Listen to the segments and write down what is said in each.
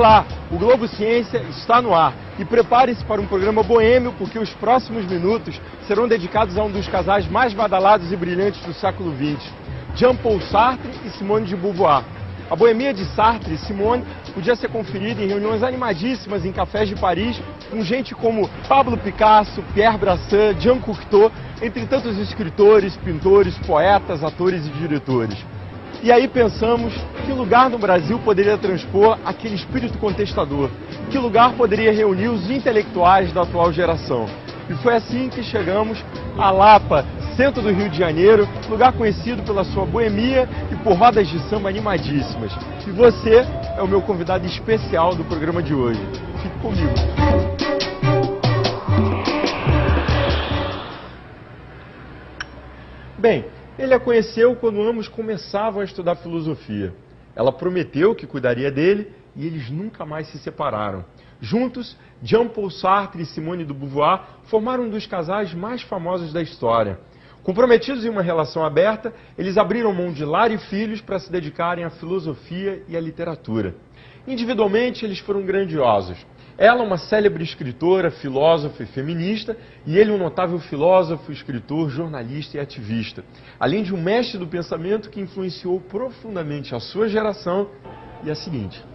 Olá, o Globo Ciência está no ar e prepare-se para um programa boêmio porque os próximos minutos serão dedicados a um dos casais mais badalados e brilhantes do século XX, Jean-Paul Sartre e Simone de Beauvoir. A boemia de Sartre e Simone podia ser conferida em reuniões animadíssimas em cafés de Paris com gente como Pablo Picasso, Pierre Brasseur, Jean Cocteau, entre tantos escritores, pintores, poetas, atores e diretores. E aí pensamos que lugar no Brasil poderia transpor aquele espírito contestador, que lugar poderia reunir os intelectuais da atual geração. E foi assim que chegamos a Lapa, centro do Rio de Janeiro, lugar conhecido pela sua boemia e por rodas de samba animadíssimas. E você é o meu convidado especial do programa de hoje. Fique comigo. Bem, ele a conheceu quando ambos começavam a estudar filosofia. Ela prometeu que cuidaria dele e eles nunca mais se separaram. Juntos, Jean-Paul Sartre e Simone de Beauvoir formaram um dos casais mais famosos da história. Comprometidos em uma relação aberta, eles abriram mão de lar e filhos para se dedicarem à filosofia e à literatura. Individualmente, eles foram grandiosos. Ela, uma célebre escritora, filósofa e feminista, e ele, um notável filósofo, escritor, jornalista e ativista. Além de um mestre do pensamento que influenciou profundamente a sua geração e a seguinte.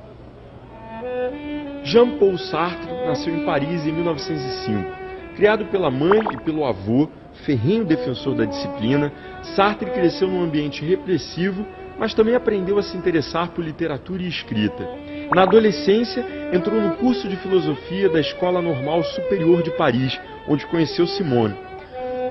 Jean-Paul Sartre nasceu em Paris em 1905. Criado pela mãe e pelo avô, ferrenho defensor da disciplina, Sartre cresceu num ambiente repressivo, mas também aprendeu a se interessar por literatura e escrita. Na adolescência, entrou no curso de filosofia da Escola Normal Superior de Paris, onde conheceu Simone.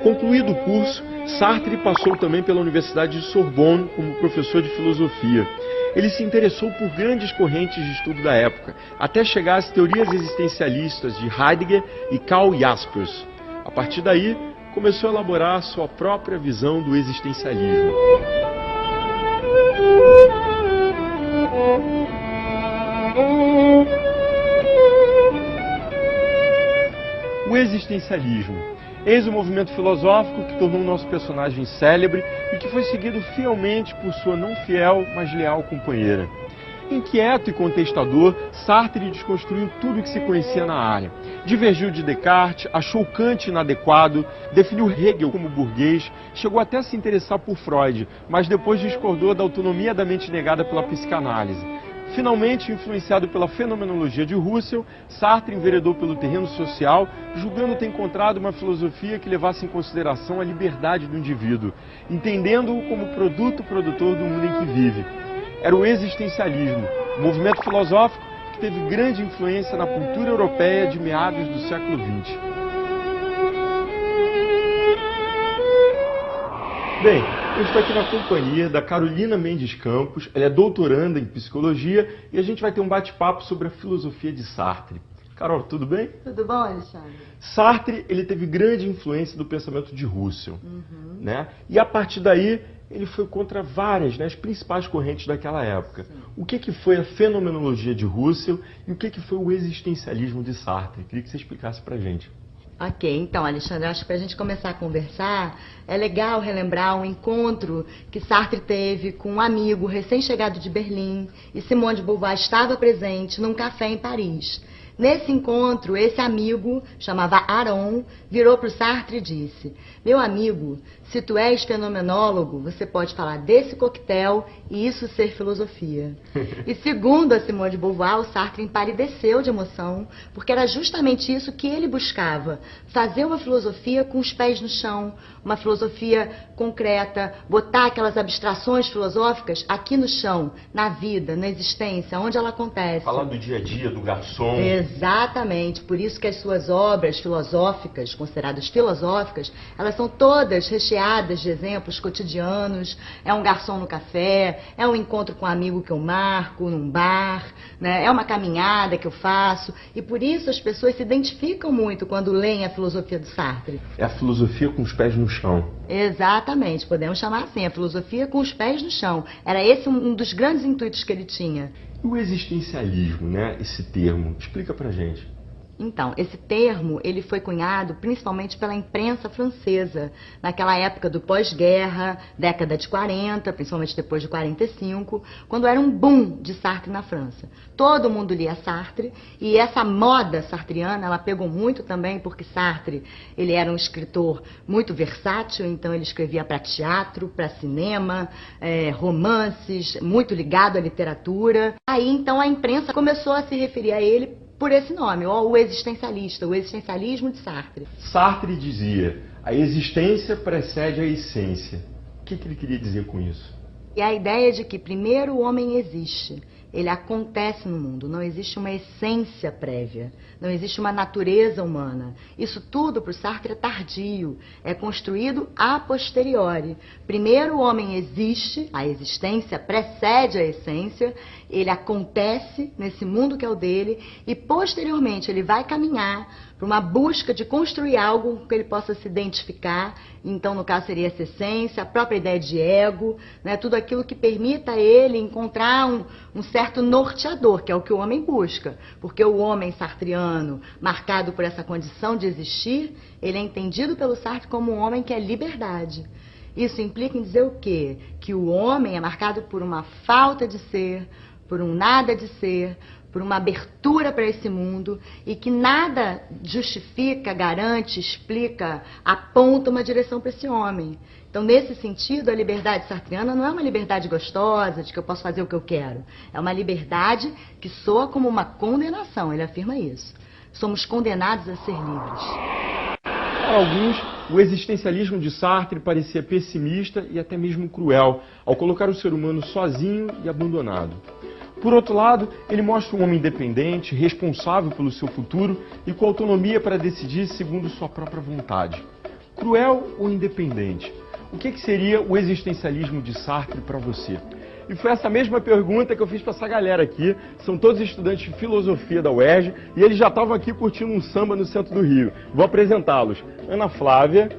Concluído o curso, Sartre passou também pela Universidade de Sorbonne como professor de filosofia. Ele se interessou por grandes correntes de estudo da época, até chegar às teorias existencialistas de Heidegger e Karl Jaspers. A partir daí, começou a elaborar a sua própria visão do existencialismo. O existencialismo, eis o movimento filosófico que tornou nosso personagem célebre e que foi seguido fielmente por sua não fiel, mas leal companheira. Inquieto e contestador, Sartre desconstruiu tudo o que se conhecia na área. Divergiu de Descartes, achou Kant inadequado, definiu Hegel como burguês, chegou até a se interessar por Freud, mas depois discordou da autonomia da mente negada pela psicanálise. Finalmente, influenciado pela fenomenologia de Husserl, Sartre enveredou pelo terreno social, julgando ter encontrado uma filosofia que levasse em consideração a liberdade do indivíduo, entendendo-o como produto produtor do mundo em que vive. Era o existencialismo, um movimento filosófico que teve grande influência na cultura europeia de meados do século XX. Bem, eu estou aqui na companhia da Carolina Mendes Campos, ela é doutoranda em psicologia e a gente vai ter um bate-papo sobre a filosofia de Sartre. Carol, tudo bem? Tudo bom, Alexandre? Sartre, ele teve grande influência do pensamento de Husserl, né? E a partir daí, ele foi contra várias, as principais correntes daquela época. Sim. O que foi a fenomenologia de Husserl e o que foi o existencialismo de Sartre? Queria que você explicasse pra gente. Ok, então, Alexandre, acho que para a gente começar a conversar, é legal relembrar um encontro que Sartre teve com um amigo recém-chegado de Berlim e Simone de Beauvoir estava presente num café em Paris. Nesse encontro, esse amigo, chamava Aron, virou para o Sartre e disse: meu amigo, se tu és fenomenólogo, você pode falar desse coquetel e isso ser filosofia. E segundo a Simone de Beauvoir, o Sartre empalideceu de emoção, porque era justamente isso que ele buscava, fazer uma filosofia com os pés no chão, uma filosofia concreta, botar aquelas abstrações filosóficas aqui no chão, na vida, na existência, onde ela acontece. Falar do dia a dia, do garçom. Exatamente, por isso que as suas obras filosóficas, consideradas filosóficas, elas são todas recheadas de exemplos cotidianos. É um garçom no café, é um encontro com um amigo que eu marco num bar, né? É uma caminhada que eu faço, e por isso as pessoas se identificam muito quando leem a filosofia do Sartre. É a filosofia com os pés no chão. Exatamente, podemos chamar assim, a filosofia com os pés no chão. Era esse um dos grandes intuitos que ele tinha. E o existencialismo, esse termo, explica pra gente. Então, esse termo, ele foi cunhado principalmente pela imprensa francesa, naquela época do pós-guerra, década de 40, principalmente depois de 45, quando era um boom de Sartre na França. Todo mundo lia Sartre, e essa moda sartreana, ela pegou muito também porque Sartre, ele era um escritor muito versátil, então ele escrevia para teatro, para cinema, romances, muito ligado à literatura. Aí, então, a imprensa começou a se referir a ele por esse nome, o existencialista, o existencialismo de Sartre. Sartre dizia: a existência precede a essência. O que ele queria dizer com isso? E a ideia de que primeiro o homem existe, ele acontece no mundo, não existe uma essência prévia, não existe uma natureza humana. Isso tudo para o Sartre é tardio, é construído a posteriori. Primeiro o homem existe, a existência precede a essência, ele acontece nesse mundo que é o dele e posteriormente ele vai caminhar para uma busca de construir algo que ele possa se identificar. Então, no caso, seria essa essência, a própria ideia de ego, né? Tudo aquilo que permita a ele encontrar um certo norteador, que é o que o homem busca. Porque o homem sartreano, marcado por essa condição de existir, ele é entendido pelo Sartre como um homem que é liberdade. Isso implica em dizer o quê? Que o homem é marcado por uma falta de ser, por um nada de ser, por uma abertura para esse mundo e que nada justifica, garante, explica, aponta uma direção para esse homem. Então, nesse sentido, a liberdade sartreana não é uma liberdade gostosa, de que eu posso fazer o que eu quero. É uma liberdade que soa como uma condenação, ele afirma isso. Somos condenados a ser livres. Para alguns, o existencialismo de Sartre parecia pessimista e até mesmo cruel, ao colocar o ser humano sozinho e abandonado. Por outro lado, ele mostra um homem independente, responsável pelo seu futuro e com autonomia para decidir segundo sua própria vontade. Cruel ou independente? O que seria o existencialismo de Sartre para você? E foi essa mesma pergunta que eu fiz para essa galera aqui. São todos estudantes de filosofia da UERJ e eles já estavam aqui curtindo um samba no centro do Rio. Vou apresentá-los. Ana Flávia,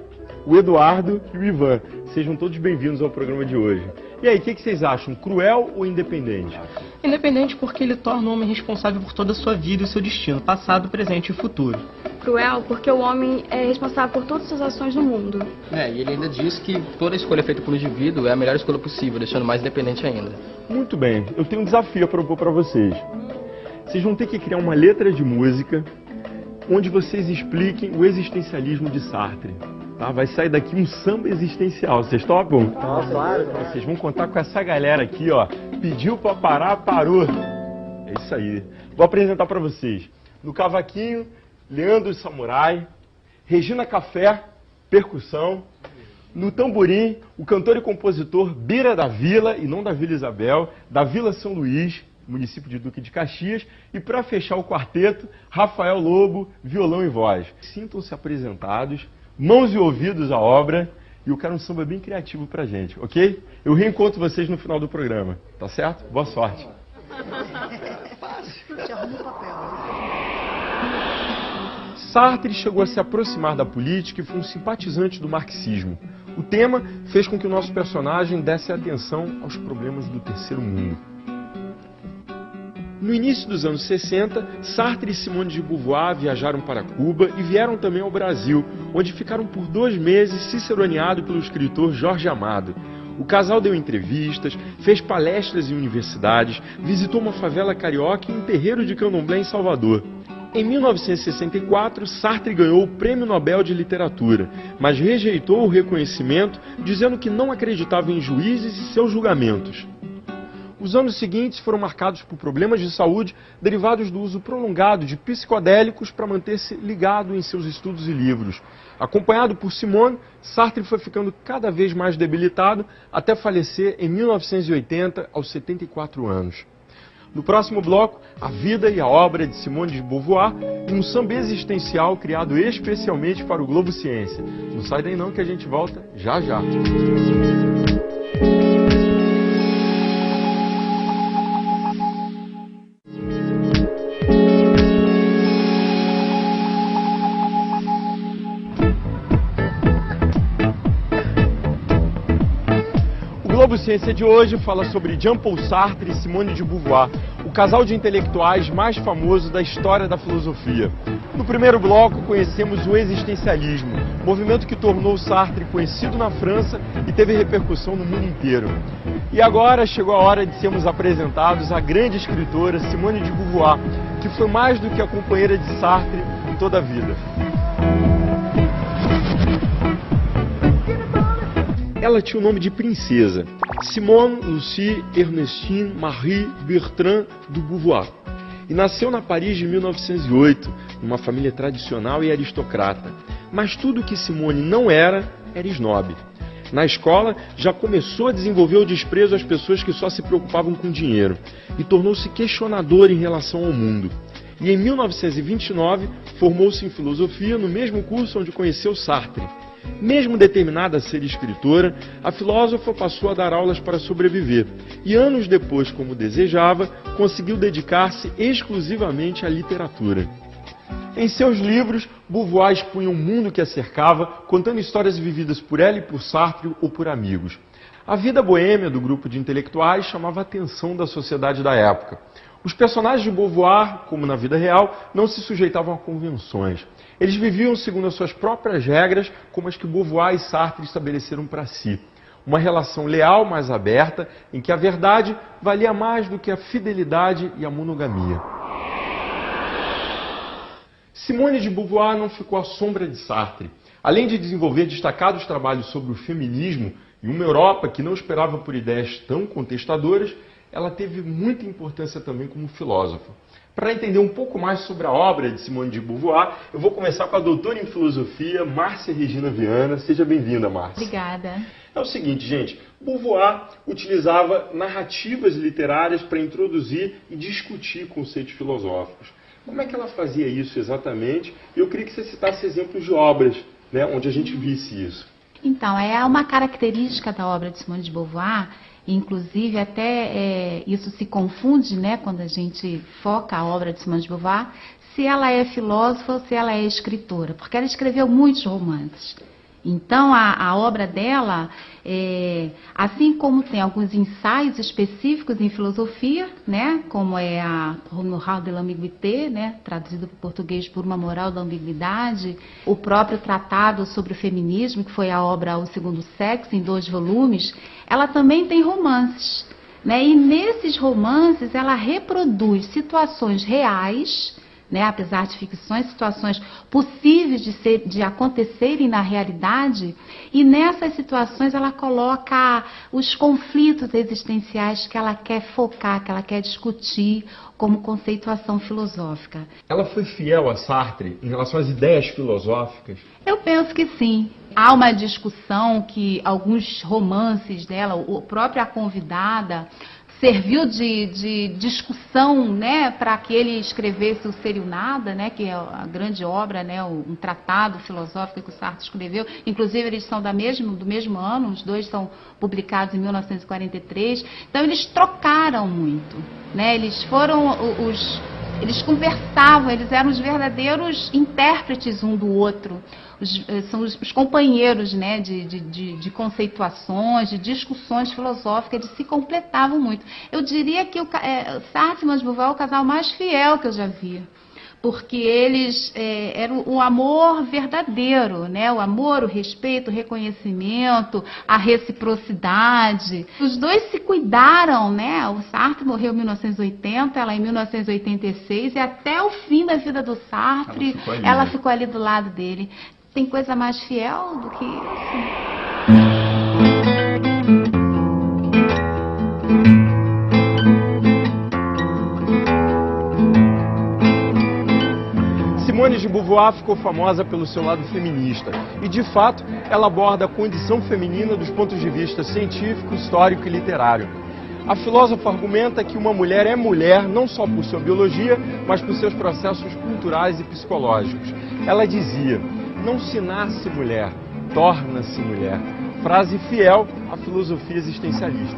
o Eduardo e o Ivan. Sejam todos bem-vindos ao programa de hoje. E aí, o que vocês acham? Cruel ou independente? Independente porque ele torna o homem responsável por toda a sua vida e o seu destino, passado, presente e futuro. Cruel porque o homem é responsável por todas as suas ações no mundo. E ele ainda diz que toda escolha feita pelo indivíduo é a melhor escolha possível, deixando mais independente ainda. Muito bem, eu tenho um desafio a propor para vocês. Vocês vão ter que criar uma letra de música onde vocês expliquem o existencialismo de Sartre. Tá? Vai sair daqui um samba existencial. Vocês topam? Claro. Vocês vão contar com essa galera aqui, ó. Pediu pra parar, parou. É isso aí. Vou apresentar pra vocês. No cavaquinho, Leandro Samurai. Regina Café, percussão. No tamborim, o cantor e compositor Bira da Vila, e não da Vila Isabel, da Vila São Luís, município de Duque de Caxias. E para fechar o quarteto, Rafael Lobo, violão e voz. Sintam-se apresentados. Mãos e ouvidos à obra, e eu quero um samba bem criativo pra gente, ok? Eu reencontro vocês no final do programa, tá certo? Boa sorte. Sartre chegou a se aproximar da política e foi um simpatizante do marxismo. O tema fez com que o nosso personagem desse atenção aos problemas do terceiro mundo. No início dos anos 60, Sartre e Simone de Beauvoir viajaram para Cuba e vieram também ao Brasil, onde ficaram por 2 meses ciceroneados pelo escritor Jorge Amado. O casal deu entrevistas, fez palestras em universidades, visitou uma favela carioca e um terreiro de candomblé em Salvador. Em 1964, Sartre ganhou o Prêmio Nobel de Literatura, mas rejeitou o reconhecimento, dizendo que não acreditava em juízes e seus julgamentos. Os anos seguintes foram marcados por problemas de saúde derivados do uso prolongado de psicodélicos para manter-se ligado em seus estudos e livros. Acompanhado por Simone, Sartre foi ficando cada vez mais debilitado até falecer em 1980, aos 74 anos. No próximo bloco, a vida e a obra de Simone de Beauvoir e um samba existencial criado especialmente para o Globo Ciência. Não sai daí não que a gente volta já já. O Globo Ciência de hoje fala sobre Jean-Paul Sartre e Simone de Beauvoir. o casal de intelectuais mais famoso da história da filosofia. No primeiro bloco, conhecemos o existencialismo, movimento que tornou Sartre conhecido na França e teve repercussão no mundo inteiro. E agora chegou a hora de sermos apresentados à grande escritora Simone de Beauvoir, que foi mais do que a companheira de Sartre em toda a vida. Ela tinha o nome de princesa, Simone Lucie Ernestine Marie Bertrand de Beauvoir, e nasceu na Paris de 1908, numa família tradicional e aristocrata. Mas tudo que Simone não era snob. Na escola, já começou a desenvolver o desprezo às pessoas que só se preocupavam com dinheiro, e tornou-se questionadora em relação ao mundo. E em 1929, formou-se em filosofia no mesmo curso onde conheceu Sartre. Mesmo determinada a ser escritora, a filósofa passou a dar aulas para sobreviver e, anos depois, como desejava, conseguiu dedicar-se exclusivamente à literatura. Em seus livros, Beauvoir expunha o mundo que a cercava, contando histórias vividas por ela e por Sartre ou por amigos. A vida boêmia do grupo de intelectuais chamava a atenção da sociedade da época. Os personagens de Beauvoir, como na vida real, não se sujeitavam a convenções. Eles viviam segundo as suas próprias regras, como as que Beauvoir e Sartre estabeleceram para si. Uma relação leal, mais aberta, em que a verdade valia mais do que a fidelidade e a monogamia. Simone de Beauvoir não ficou à sombra de Sartre. Além de desenvolver destacados trabalhos sobre o feminismo e uma Europa que não esperava por ideias tão contestadoras, ela teve muita importância também como filósofa. Para entender um pouco mais sobre a obra de Simone de Beauvoir, eu vou começar com a doutora em filosofia, Márcia Regina Viana. Seja bem-vinda, Márcia. Obrigada. É o seguinte, gente, Beauvoir utilizava narrativas literárias para introduzir e discutir conceitos filosóficos. Como é que ela fazia isso exatamente? Eu queria que você citasse exemplos de obras, né, onde a gente visse isso. Então, é uma característica da obra de Simone de Beauvoir. Inclusive, até isso se confunde, né, quando a gente foca a obra de Simone de Beauvoir, se ela é filósofa ou se ela é escritora, porque ela escreveu muitos romances. Então, a obra dela, assim como tem alguns ensaios específicos em filosofia, né, como é a Moral de l'ambiguïté, né, traduzido para o português por Uma Moral da Ambiguidade, o próprio Tratado sobre o Feminismo, que foi a obra O Segundo Sexo, em 2 volumes, ela também tem romances, né, e nesses romances ela reproduz situações reais, né, apesar de ficções, situações possíveis de acontecerem na realidade, e nessas situações ela coloca os conflitos existenciais que ela quer focar, que ela quer discutir como conceituação filosófica. Ela foi fiel a Sartre em relação às ideias filosóficas? Eu penso que sim. Há uma discussão que alguns romances dela, o próprio A Convidada, serviu de discussão, né, para que ele escrevesse o Ser e o Nada, né, que é a grande obra, né, um tratado filosófico que o Sartre escreveu. Inclusive, eles são do mesmo ano, os dois são publicados em 1943. Então, eles trocaram muito, né, eles conversavam, eles eram os verdadeiros intérpretes um do outro. São os companheiros, né, de conceituações, de discussões filosóficas, eles se completavam muito. Eu diria que Sartre e Simone de Beauvoir é o casal mais fiel que eu já vi, porque eles eram o amor verdadeiro, né? O amor, o respeito, o reconhecimento, a reciprocidade. Os dois se cuidaram, né? O Sartre morreu em 1980, ela em 1986, e até o fim da vida do Sartre, ela ficou ali do lado dele. Tem coisa mais fiel do que isso? Simone de Beauvoir ficou famosa pelo seu lado feminista e, de fato, ela aborda a condição feminina dos pontos de vista científico, histórico e literário. A filósofa argumenta que uma mulher é mulher não só por sua biologia, mas por seus processos culturais e psicológicos. Ela dizia: não se nasce mulher, torna-se mulher. Frase fiel à filosofia existencialista.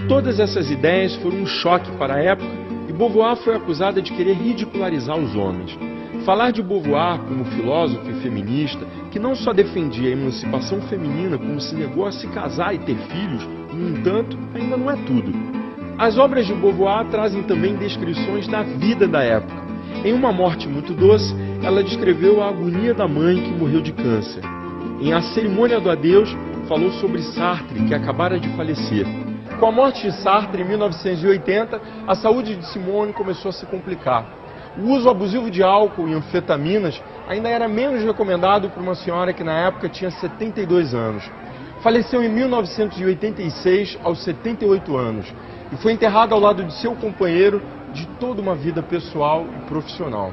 Todas essas ideias foram um choque para a época e Beauvoir foi acusada de querer ridicularizar os homens. Falar de Beauvoir como filósofa e feminista, que não só defendia a emancipação feminina, como se negou a se casar e ter filhos, no entanto, ainda não é tudo. As obras de Beauvoir trazem também descrições da vida da época. Em Uma Morte Muito Doce, ela descreveu a agonia da mãe que morreu de câncer. Em A Cerimônia do Adeus, falou sobre Sartre, que acabara de falecer. Com a morte de Sartre, em 1980, a saúde de Simone começou a se complicar. O uso abusivo de álcool e anfetaminas ainda era menos recomendado para uma senhora que na época tinha 72 anos. Faleceu em 1986, aos 78 anos, e foi enterrada ao lado de seu companheiro de toda uma vida pessoal e profissional.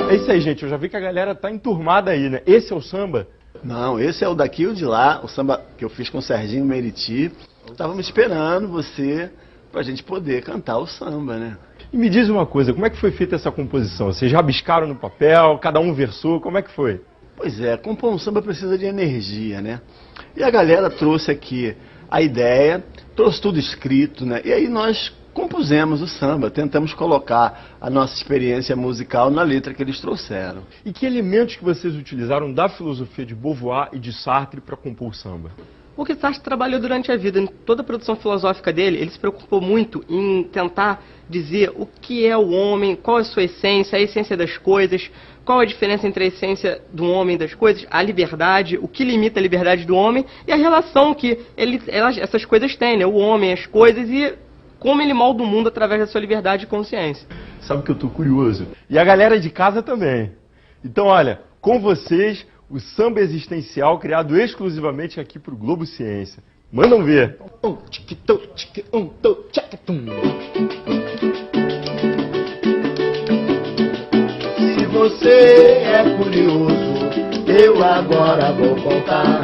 É isso aí, gente. Eu já vi que a galera tá enturmada aí, né? Esse é o samba? Não, esse é o daqui e o de lá, o samba que eu fiz com o Serginho Meriti. Estávamos esperando você pra gente poder cantar o samba, né? E me diz uma coisa, como é que foi feita essa composição? Vocês rabiscaram no papel, cada um versou, como é que foi? Pois é, compor um samba precisa de energia, né? E a galera trouxe aqui a ideia, trouxe tudo escrito, né? E aí nós compusemos o samba, tentamos colocar a nossa experiência musical na letra que eles trouxeram. E que elementos que vocês utilizaram da filosofia de Beauvoir e de Sartre para compor o samba? O que Sartre trabalhou durante a vida, em toda a produção filosófica dele, ele se preocupou muito em tentar dizer o que é o homem, qual é a sua essência, a essência das coisas, qual a diferença entre a essência do homem e das coisas, a liberdade, o que limita a liberdade do homem e a relação que essas coisas têm, né? O homem, as coisas e como ele molda o mundo através da sua liberdade e consciência. Sabe que eu tô curioso? E a galera de casa também. Então, olha, com vocês, o samba existencial criado exclusivamente aqui pro Globo Ciência. Mandam ver. Se você é curioso, eu agora vou contar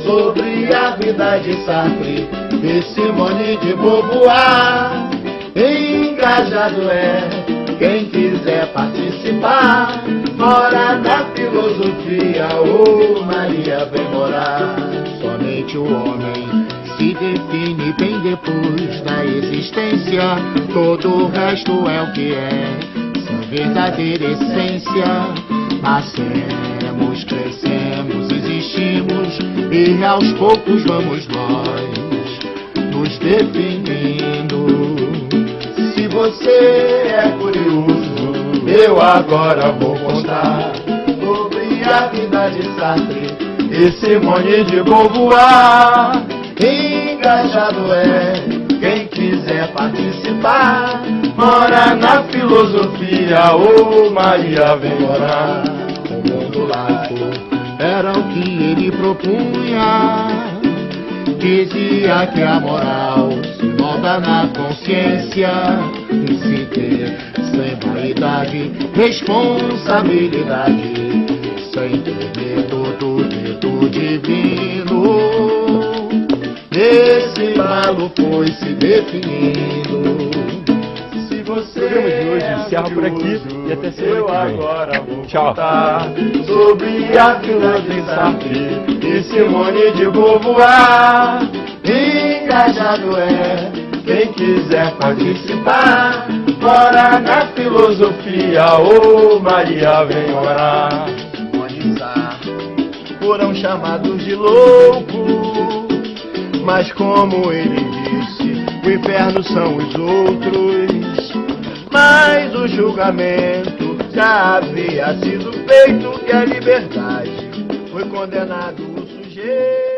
sobre a vida de Sartre e Simone de Beauvoir. Engajado é quem quiser participar. Mora na filosofia, ô Maria vem morar. Somente o homem se define bem depois da existência. Todo o resto é o que é sua verdadeira essência. Nascemos, crescemos, existimos e aos poucos vamos nós nos definindo. Se você é curioso, eu agora vou contar sobre a vida de Sartre e Simone de Beauvoir. Engajado é quem quiser participar. Mora na filosofia, ô Maria vem morar. O mundo laico era o que ele propunha. Dizia que a moral se molda na consciência e se ter sem vaidade, responsabilidade, sem ter medo do dito divino. Nesse malo foi se definindo. Se você O programa de hoje encerra por aqui e até semana que vem. agora vou Tchau. contar sobre a vida de Sartre e Simone de Beauvoir. Engajado é quem quiser participar. Mora na filosofia, ô Maria vem orar. Foram chamados de louco, mas como ele disse, o inferno são os outros. Mas o julgamento já havia sido feito e a liberdade foi condenado o sujeito.